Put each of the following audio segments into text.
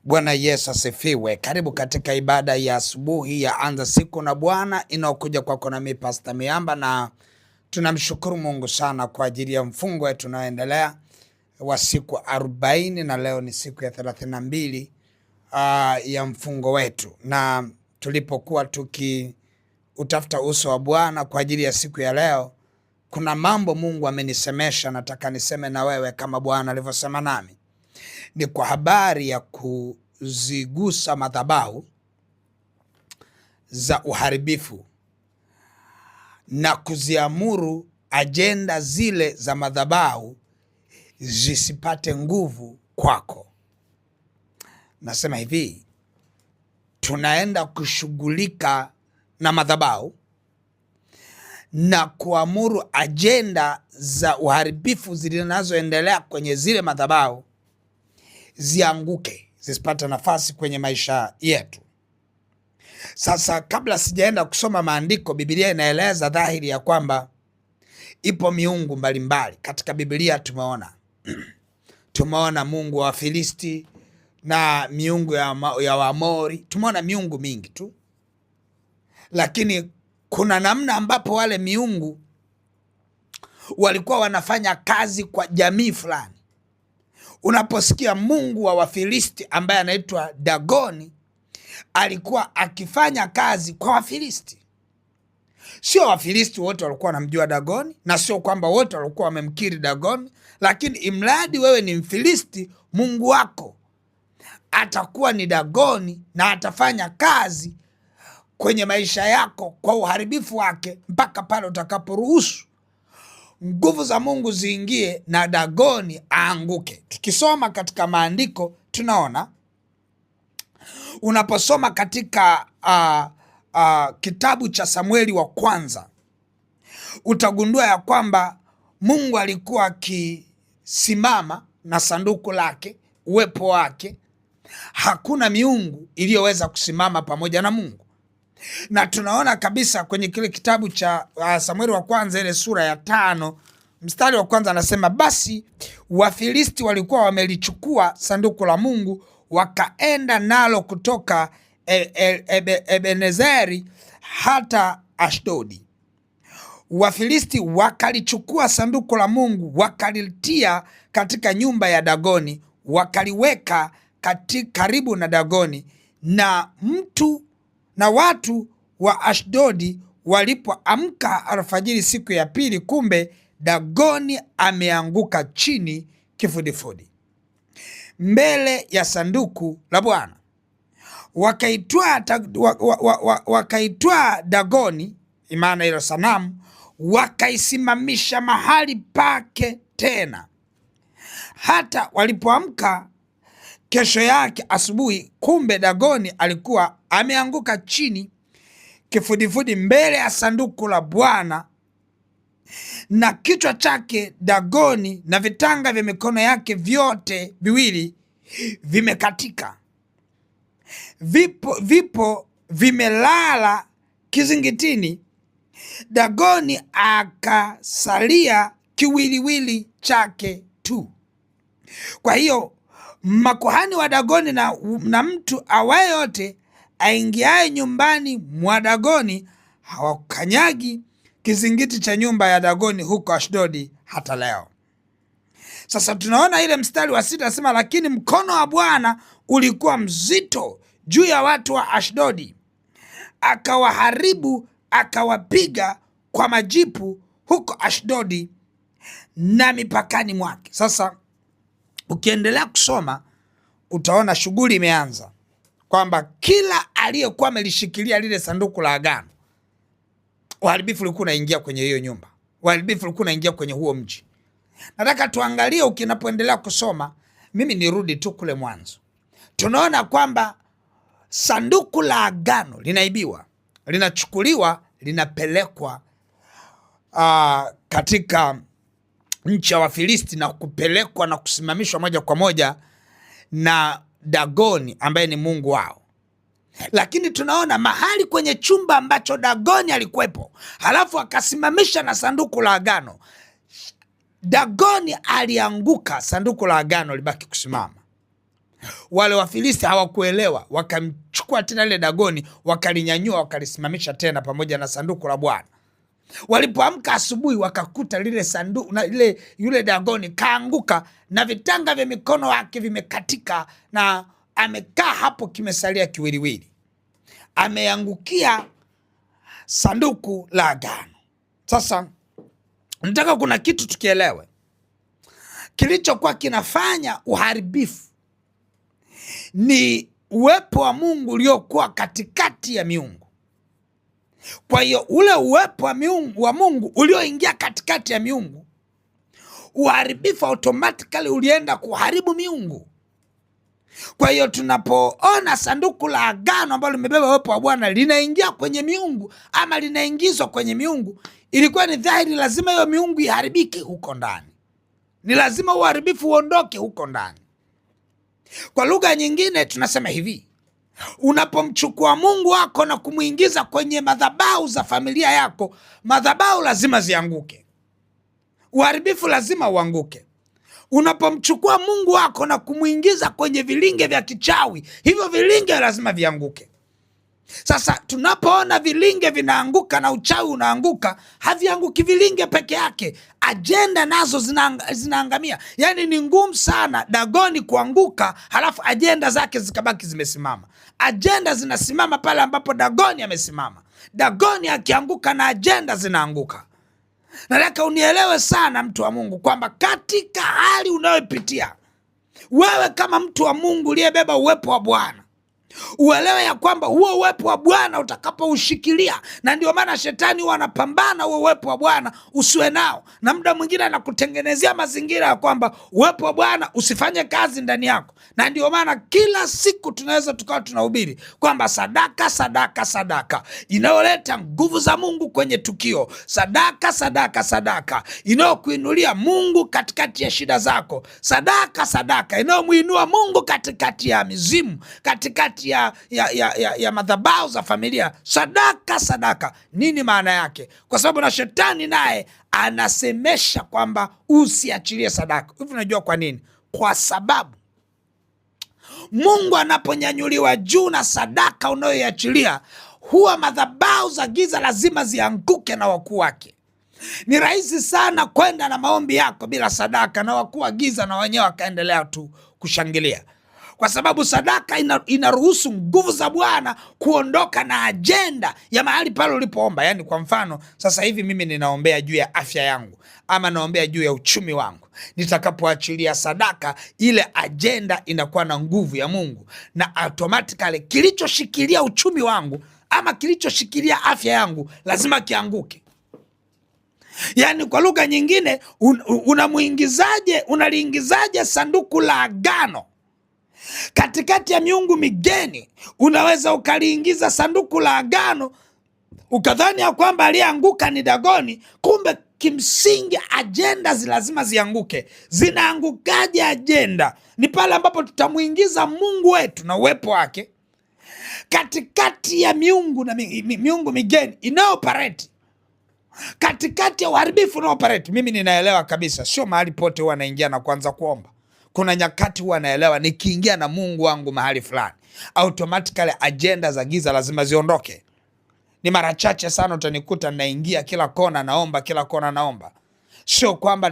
Bwana Yesu asifiwe. Karibu katika ibada ya asubuhi ya Anza Siku na Bwana inaokuja kwako nami Pastor Miamba, na tunamshukuru Mungu sana kwa ajili ya mfungo wetu unaoendelea wa siku 40, na leo ni siku ya 32 ya mfungo wetu, na tulipokuwa tukiutafuta uso wa Bwana kwa ajili ya siku ya leo, kuna mambo Mungu amenisemesha, nataka niseme na wewe kama Bwana alivyosema nami. Ni kwa habari ya kuzigusa madhabahu za uharibifu na kuziamuru ajenda zile za madhabahu zisipate nguvu kwako. Nasema hivi, tunaenda kushughulika na madhabahu na kuamuru ajenda za uharibifu zinazoendelea kwenye zile madhabahu zianguke, zisipate nafasi kwenye maisha yetu. Sasa kabla sijaenda kusoma maandiko, Biblia inaeleza dhahiri ya kwamba ipo miungu mbalimbali. Katika Biblia tumeona Mungu wa Wafilisti na miungu ya Waamori, tumeona miungu mingi tu, lakini kuna namna ambapo wale miungu walikuwa wanafanya kazi kwa jamii fulani. Unaposikia mungu wa Wafilisti ambaye anaitwa Dagoni alikuwa akifanya kazi kwa Wafilisti, sio Wafilisti wote walikuwa wanamjua Dagoni, na sio kwamba wote walikuwa wamemkiri Dagoni, lakini imradi wewe ni Mfilisti, mungu wako atakuwa ni Dagoni na atafanya kazi kwenye maisha yako kwa uharibifu wake mpaka pale utakaporuhusu nguvu za Mungu ziingie na Dagoni aanguke. Tukisoma katika maandiko tunaona, unaposoma katika kitabu cha Samueli wa kwanza, utagundua ya kwamba Mungu alikuwa akisimama na sanduku lake, uwepo wake. Hakuna miungu iliyoweza kusimama pamoja na Mungu. Na tunaona kabisa kwenye kile kitabu cha Samueli wa kwanza, ile sura ya 5 mstari wa kwanza, anasema basi Wafilisti walikuwa wamelichukua sanduku la Mungu, wakaenda nalo kutoka Ebenezeri hata Ashdodi. Wafilisti wakalichukua sanduku la Mungu, wakalitia katika nyumba ya Dagoni, wakaliweka karibu na Dagoni, na watu wa Ashdodi walipoamka alfajiri siku ya pili, kumbe Dagoni ameanguka chini kifudifudi mbele ya sanduku la Bwana. Wakaitwaa Dagoni, imana ilo sanamu, wakaisimamisha mahali pake tena. Hata walipoamka kesho yake asubuhi, kumbe Dagoni alikuwa ameanguka chini kifudifudi mbele ya sanduku la Bwana, na kichwa chake Dagoni na vitanga vya mikono yake vyote viwili vimekatika, vipo vimelala kizingitini. Dagoni akasalia kiwiliwili chake tu. Kwa hiyo makuhani wa Dagoni na mtu awaye yote aingiaye nyumbani mwa Dagoni hawakanyagi kizingiti cha nyumba ya Dagoni huko Ashdodi hata leo. Sasa tunaona ile mstari wa 6 nasema, lakini mkono wa Bwana ulikuwa mzito juu ya watu wa Ashdodi, akawaharibu, akawapiga kwa majipu huko Ashdodi na mipakani mwake. Sasa ukiendelea kusoma utaona shughuli imeanza, kwamba kila aliyekuwa amelishikilia lile sanduku la agano, uharibifu ulikuwa unaingia kwenye hiyo nyumba, uharibifu ulikuwa unaingia kwenye huo mji. Nataka tuangalie ukinapoendelea kusoma, mimi nirudi tu kule mwanzo. Tunaona kwamba sanduku la agano linaibiwa, linachukuliwa, linapelekwa katika nchi ya Wafilisti na kupelekwa na kusimamishwa moja kwa moja na Dagoni ambaye ni mungu wao. Lakini tunaona mahali kwenye chumba ambacho Dagoni alikuwepo, halafu akasimamisha na sanduku la agano, Dagoni alianguka, sanduku la agano libaki kusimama. Wale Wafilisti hawakuelewa, wakamchukua tena ile Dagoni, wakalinyanyua, wakalisimamisha tena pamoja na sanduku la Bwana. Walipoamka asubuhi, wakakuta lile sanduku na yule Dagoni kaanguka na vitanga vya mikono yake vimekatika, na amekaa hapo kimesalia kiwiliwili, ameangukia sanduku la agano. Sasa nataka kuna kitu tukielewe, kilichokuwa kinafanya uharibifu ni uwepo wa Mungu uliokuwa katikati ya miungu. Kwa hiyo ule uwepo wa Mungu ulioingia katikati ya miungu, uharibifu automatically ulienda kuharibu miungu. Kwa hiyo tunapoona sanduku la agano ambalo limebeba uwepo wa Bwana linaingia kwenye miungu ama linaingizwa kwenye miungu, ilikuwa ni dhahiri lazima hiyo miungu iharibike huko ndani. Ni lazima uharibifu uondoke huko ndani. Kwa lugha nyingine tunasema hivi, unapomchukua Mungu wako na kumuingiza kwenye madhabahu za familia yako, madhabahu lazima zianguke. Uharibifu lazima uanguke. Unapomchukua Mungu wako na kumuingiza kwenye vilinge vya kichawi, hivyo vilinge lazima vianguke. Sasa tunapoona vilinge vinaanguka na uchawi unaanguka, havianguki vilinge peke yake, ajenda nazo zinaangamia. Yani ni ngumu sana Dagoni kuanguka halafu ajenda zake zikabaki zimesimama. Ajenda zinasimama pale ambapo Dagoni amesimama. Dagoni akianguka na ajenda zinaanguka. Nataka unielewe sana, mtu wa Mungu, kwamba katika hali unayopitia wewe kama mtu wa Mungu uliyebeba uwepo wa Bwana, uelewe ya kwamba huo uwepo wa Bwana utakapoushikilia, na ndio maana shetani huwa anapambana huo uwepo wa Bwana usiwe nao, na muda mwingine anakutengenezea mazingira ya kwamba uwepo wa Bwana usifanye kazi ndani yako. Na ndio maana kila siku tunaweza tukawa tunahubiri kwamba sadaka, sadaka, sadaka inayoleta nguvu za Mungu kwenye tukio. Sadaka, sadaka, sadaka inayokuinulia Mungu katikati ya shida zako. Sadaka, sadaka inayomuinua Mungu katikati ya mizimu, katikati ya madhabahu za familia. Sadaka, sadaka. Nini maana yake? Kwa sababu na shetani naye anasemesha kwamba usiachilie sadaka. Hivi unajua kwa nini? Kwa sababu Mungu anaponyanyuliwa juu na sadaka unayoiachilia, huwa madhabahu za giza lazima zianguke na wakuu wake. Ni rahisi sana kwenda na maombi yako bila sadaka, na wakuu wa giza na wenyewe wakaendelea tu kushangilia, kwa sababu sadaka inaruhusu nguvu za Bwana kuondoka na ajenda ya mahali pale ulipoomba. Yani kwa mfano, sasa hivi mimi ninaombea juu ya afya yangu ama naombea juu ya uchumi wangu. Nitakapoachilia sadaka, ile ajenda inakuwa na nguvu ya Mungu, na automatically kilichoshikilia uchumi wangu ama kilichoshikilia afya yangu lazima kianguke. Yani kwa lugha nyingine, unaliingizaje sanduku la agano katikati ya miungu migeni? Unaweza ukaliingiza sanduku la agano ukadhani ya kwamba aliyeanguka ni Dagoni, kumbe kimsingi ajenda lazima zianguke. Zinaangukaje ajenda? Ni pale ambapo tutamuingiza Mungu wetu na uwepo wake katikati ya miungu na miungu migeni inayopareti, katikati ya uharibifu unaopareti. Mimi ninaelewa kabisa, sio mahali pote huwa naingia na kuanza kuomba. Kuna nyakati huwa naelewa nikiingia na Mungu wangu mahali fulani, automatically agenda za giza lazima ziondoke. Ni mara chache sana utanikuta naingia kila kona naomba, kila kona naomba. Sio kwamba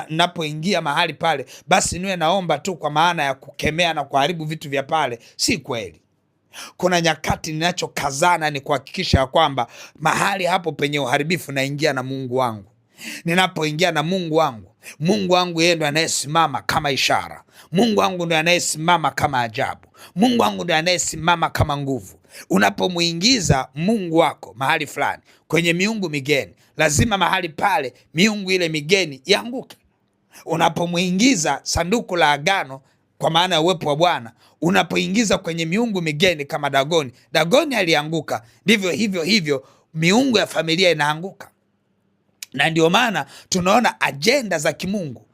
napoingia mahali pale basi niwe naomba tu kwa maana ya kukemea na kuharibu vitu vya pale. Si kweli. Kuna nyakati ninachokazana ni kuhakikisha ya kwamba mahali hapo penye uharibifu naingia na Mungu wangu. Ninapoingia na Mungu wangu yeye ndo anayesimama kama ishara. Mungu wangu ndo anayesimama kama ajabu. Mungu wangu ndo anayesimama kama nguvu. Unapomuingiza Mungu wako mahali fulani kwenye miungu migeni, lazima mahali pale miungu ile migeni ianguke. Unapomuingiza sanduku la agano, kwa maana ya uwepo wa Bwana, unapoingiza kwenye miungu migeni kama Dagoni alianguka, ndivyo hivyo miungu ya familia inaanguka. Na ndio maana tunaona ajenda za kimungu.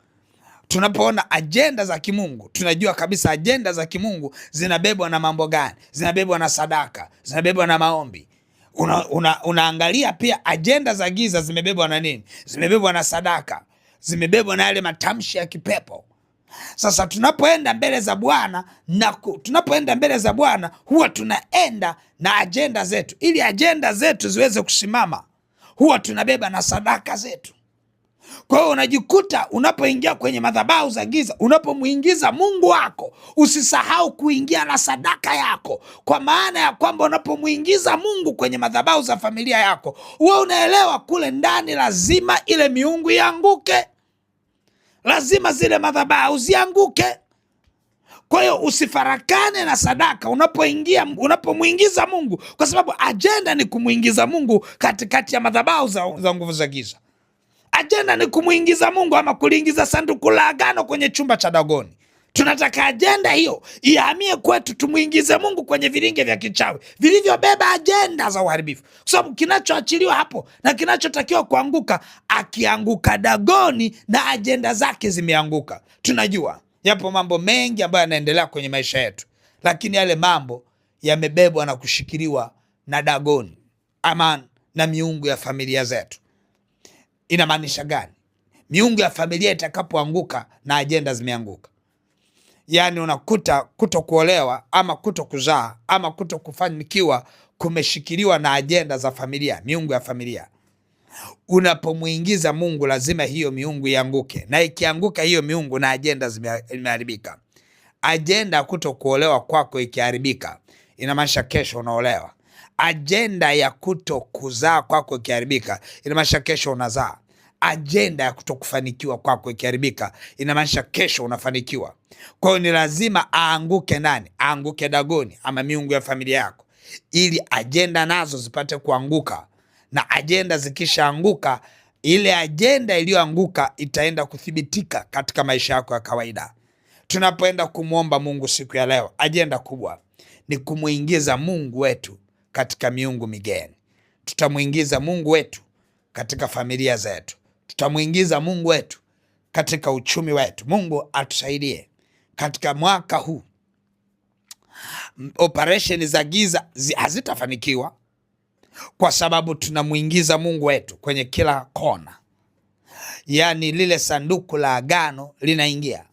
Tunapoona ajenda za kimungu, tunajua kabisa ajenda za kimungu zinabebwa na mambo gani? Zinabebwa na sadaka, zinabebwa na maombi. Unaangalia pia ajenda za giza zimebebwa na nini? Zimebebwa na sadaka, zimebebwa na yale matamshi ya kipepo. Sasa tunapoenda mbele za Bwana huwa tunaenda na ajenda zetu. Ili ajenda zetu ziweze kusimama, huwa tunabeba na sadaka zetu. Kwa hiyo unajikuta unapoingia kwenye madhabahu za giza, unapomuingiza Mungu wako, usisahau kuingia na sadaka yako, kwa maana ya kwamba unapomuingiza Mungu kwenye madhabahu za familia yako, wewe unaelewa kule ndani lazima ile miungu ianguke, lazima zile madhabahu zianguke. Kwa hiyo usifarakane na sadaka unapomuingiza Mungu, kwa sababu ajenda ni kumuingiza Mungu katikati ya madhabahu za nguvu za giza. Ajenda ni kumuingiza Mungu ama kuliingiza sanduku la agano kwenye chumba cha Dagoni. Tunataka ajenda hiyo ihamie kwetu, tumuingize Mungu kwenye vilinge vya kichawi vilivyobeba ajenda za uharibifu, kwa sababu kinachoachiliwa hapo na kinachotakiwa kuanguka, akianguka Dagoni na ajenda zake zimeanguka. Tunajua yapo mambo mengi ambayo yanaendelea kwenye maisha yetu, lakini yale mambo yamebebwa na kushikiliwa na Dagoni ama na miungu ya familia zetu. Inamaanisha gani? Miungu ya familia itakapoanguka na ajenda zimeanguka, yaani unakuta kuto kuolewa ama kuto kuzaa ama kuto kufanikiwa kumeshikiliwa na ajenda za familia, miungu ya familia. Unapomuingiza Mungu lazima hiyo miungu ianguke, na ikianguka hiyo miungu na ajenda zimeharibika. Ajenda kuto kuolewa kwako ikiharibika, inamaanisha kesho unaolewa. Ajenda ya kuto kuzaa kwako ikiharibika, inamaanisha kesho unazaa. Ajenda ya kuto kufanikiwa kwako ikiharibika, inamaanisha kesho unafanikiwa. Kwa hiyo ni lazima aanguke nani? Aanguke Dagoni ama miungu ya familia yako, ili ajenda nazo zipate kuanguka. Na ajenda zikishaanguka, ile ajenda iliyoanguka itaenda kuthibitika katika maisha yako ya kawaida. Tunapoenda kumwomba Mungu siku ya leo, ajenda kubwa ni kumuingiza Mungu wetu katika miungu migeni. Tutamuingiza Mungu wetu katika familia zetu, tutamuingiza Mungu wetu katika uchumi wetu. Mungu atusaidie katika mwaka huu. Operesheni za giza hazitafanikiwa kwa sababu tunamuingiza Mungu wetu kwenye kila kona. Yaani lile sanduku la agano linaingia.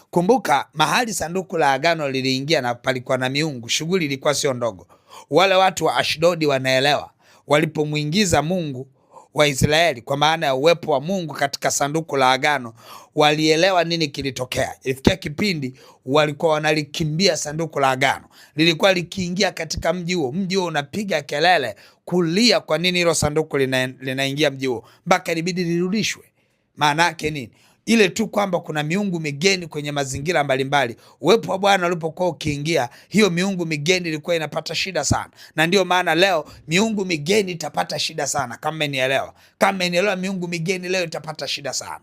Kumbuka mahali sanduku la agano liliingia na palikuwa na miungu, shughuli ilikuwa sio ndogo. Wale watu wa Ashdodi wanaelewa, walipomuingiza Mungu wa Israeli, kwa maana ya uwepo wa Mungu katika sanduku la agano, walielewa nini kilitokea. Ilifikia kipindi walikuwa wanalikimbia sanduku la agano. Lilikuwa likiingia katika mji huo, mji huo unapiga kelele kulia kwa nini hilo sanduku linaingia mji huo, mpaka ilibidi lirudishwe. Maana yake nini? Ile tu kwamba kuna miungu migeni kwenye mazingira mbalimbali. Uwepo wa Bwana ulipokuwa ukiingia, hiyo miungu migeni ilikuwa inapata shida sana. Na ndio maana leo miungu migeni itapata shida sana. Kama nielewa miungu migeni leo itapata shida sana.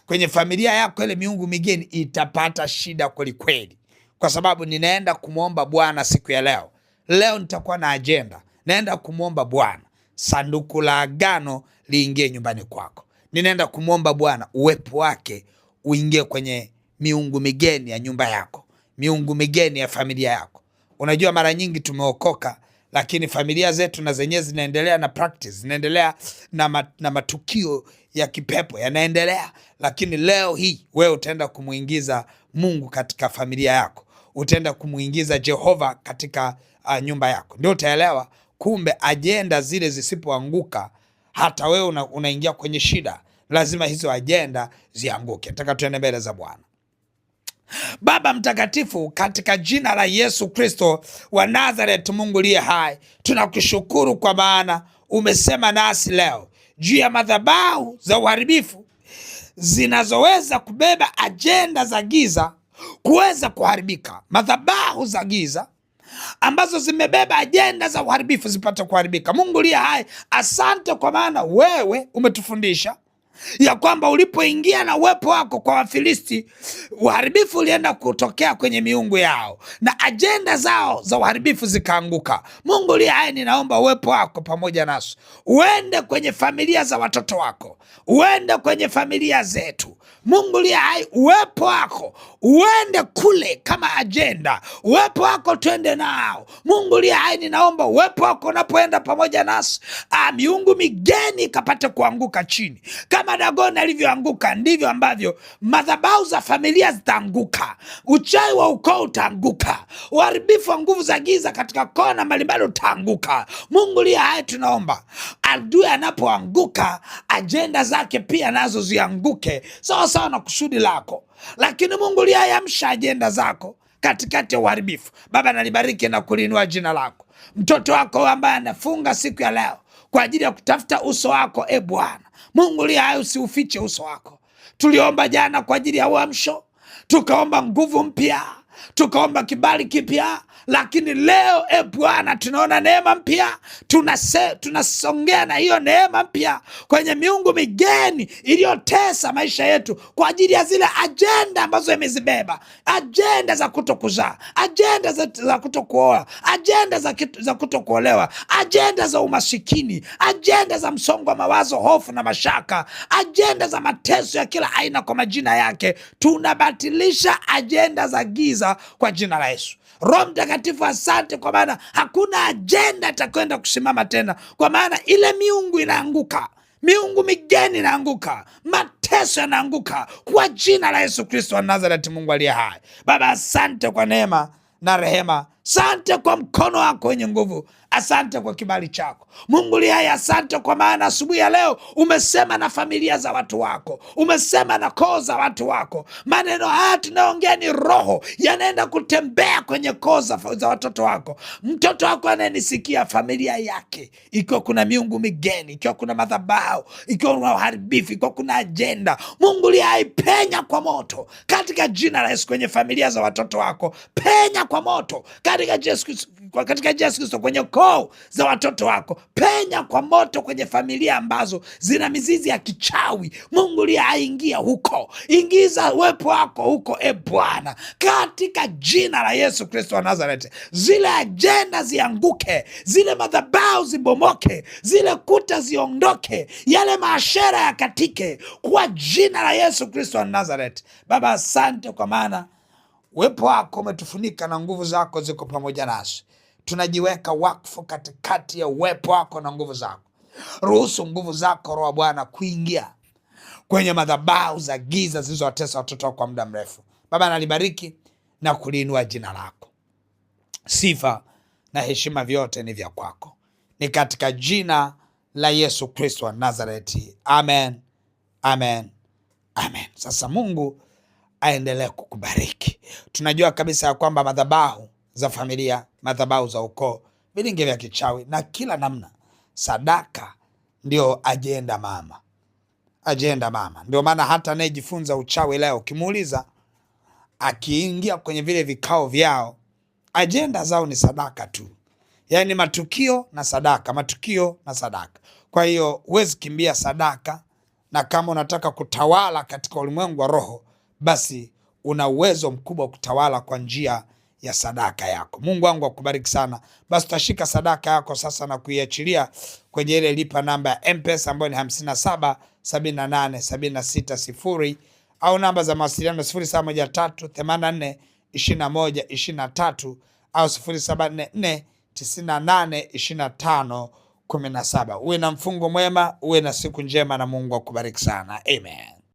Kwenye familia yako ile miungu migeni itapata shida kweli kweli. Kwa sababu ninaenda kumwomba Bwana siku ya leo. Leo nitakuwa na ajenda. Naenda kumwomba Bwana sanduku la agano liingie nyumbani kwako. Ninaenda kumwomba Bwana uwepo wake uingie kwenye miungu migeni ya nyumba yako, miungu migeni ya familia yako. Unajua mara nyingi tumeokoka, lakini familia zetu na zenyewe zinaendelea na practice, zinaendelea na matukio ya kipepo yanaendelea. Lakini leo hii wewe utaenda kumuingiza Mungu katika familia yako, utaenda kumuingiza Jehova katika nyumba yako. Ndio utaelewa kumbe ajenda zile zisipoanguka, hata wewe unaingia kwenye shida. Lazima hizo ajenda zianguke. Nataka tuende mbele za Bwana. Baba mtakatifu, katika jina la Yesu Kristo wa Nazareth, Mungu liye hai, tunakushukuru kwa maana umesema nasi leo juu ya madhabahu za uharibifu zinazoweza kubeba ajenda za giza kuweza kuharibika. Madhabahu za giza ambazo zimebeba ajenda za uharibifu zipate kuharibika. Mungu liye hai, asante kwa maana wewe umetufundisha ya kwamba ulipoingia na uwepo wako kwa Wafilisti, uharibifu ulienda kutokea kwenye miungu yao na ajenda zao za uharibifu zikaanguka. Mungu liye hai, ninaomba uwepo wako pamoja nasu, uende kwenye familia za watoto wako, uende kwenye familia zetu. Mungu liye hai, uwepo wako uende kule kama ajenda, uwepo wako tuende nao. Mungu liye hai, ninaomba uwepo wako unapoenda pamoja nasi, miungu migeni kapate kuanguka chini. Kama Dagoni alivyoanguka, ndivyo ambavyo madhabahu za familia zitaanguka. Uchawi wa ukoo utaanguka. Uharibifu wa nguvu za giza katika kona mbalimbali utaanguka. Mungu liye hai, tunaomba adui anapoanguka, ajenda zake pia nazo zianguke sawa sawa na kusudi lako. Lakini Mungu liye hai, amsha ajenda zako katikati ya uharibifu. Baba, nalibariki na kulinua jina lako. Mtoto wako ambaye anafunga siku ya leo kwa ajili ya kutafuta uso wako, Bwana Mungu liye hai, usiufiche uso wako. Tuliomba jana kwa ajili ya uamsho, tukaomba nguvu mpya, tukaomba kibali kipya, lakini leo Bwana tunaona neema mpya. Tunasongea na hiyo neema mpya kwenye miungu migeni iliyotesa maisha yetu kwa ajili ya zile ajenda ambazo imezibeba, ajenda za kutokuzaa, ajenda za kutokuoa, ajenda za kutokuolewa, ajenda za umasikini, ajenda za msongo wa mawazo, hofu na mashaka, ajenda za mateso ya kila aina kwa majina yake. Tunabatilisha ajenda za giza kwa jina la Yesu. Roho Mtakatifu, asante kwa maana hakuna ajenda itakwenda kusimama tena, kwa maana ile miungu inaanguka, miungu migeni inaanguka, mateso yanaanguka kwa jina la Yesu Kristo wa Nazareti. Mungu aliye hai, Baba, asante kwa neema na rehema, asante kwa mkono wako wenye nguvu, asante kwa kibali chako. Mungu liye hai, asante kwa maana asubuhi ya leo umesema na familia za watu wako, umesema na koo za watu wako. Maneno haya tunaongea ni roho, yanaenda kutembea kwenye koo za watoto wako. Mtoto wako anayenisikia, familia yake, ikiwa kuna miungu migeni, ikiwa kuna madhabahu, ikiwa kuna uharibifu, ikiwa kuna ajenda, Mungu liye hai, penya kwa moto katika jina la Yesu kwenye familia za watoto wako. Penya kwa moto katika Yesu Kristo kwenye koo za watoto wako. Penya kwa moto kwenye familia ambazo zina mizizi ya kichawi. Mungu liye hai, ingia huko, ingiza uwepo wako huko, Bwana, katika jina la Yesu Kristo wa Nazareti. Zile ajenda zianguke, zile madhabahu zibomoke, zile kuta ziondoke, yale maashera yakatike kwa jina la Yesu Kristo wa Nazareti. Baba, asante kwa maana uwepo wako umetufunika na nguvu zako ziko pamoja nasi. Tunajiweka wakfu katikati ya uwepo wako na nguvu zako. Ruhusu nguvu zako, Roho Bwana, kuingia kwenye madhabahu za giza zilizowatesa watoto wako kwa muda mrefu. Baba, nalibariki na kuliinua jina lako. Sifa na heshima vyote ni vya kwako, ni katika jina la Yesu Kristo wa Nazareti. Amen, amen, amen. Sasa Mungu aendelee kukubariki. Tunajua kabisa ya kwamba madhabahu za familia, madhabahu za ukoo, vilinge vya kichawi na kila namna, sadaka ndio ajenda mama, ajenda mama. Ndio maana hata anayejifunza uchawi leo ukimuuliza, akiingia kwenye vile vikao vyao, ajenda zao ni sadaka tu, yaani matukio na sadaka, matukio na sadaka. Kwa hiyo huwezi kimbia sadaka, na kama unataka kutawala katika ulimwengu wa roho, basi una uwezo mkubwa kutawala kwa njia ya sadaka yako. Mungu wangu akubariki sana. Basi utashika sadaka yako sasa na kuiachilia kwenye ile lipa namba ya M-Pesa ambayo ni 577876 au namba za mawasiliano 0713842123 au 0744982517. Uwe na mfungo mwema, uwe na siku njema na Mungu akubariki sana. Amen.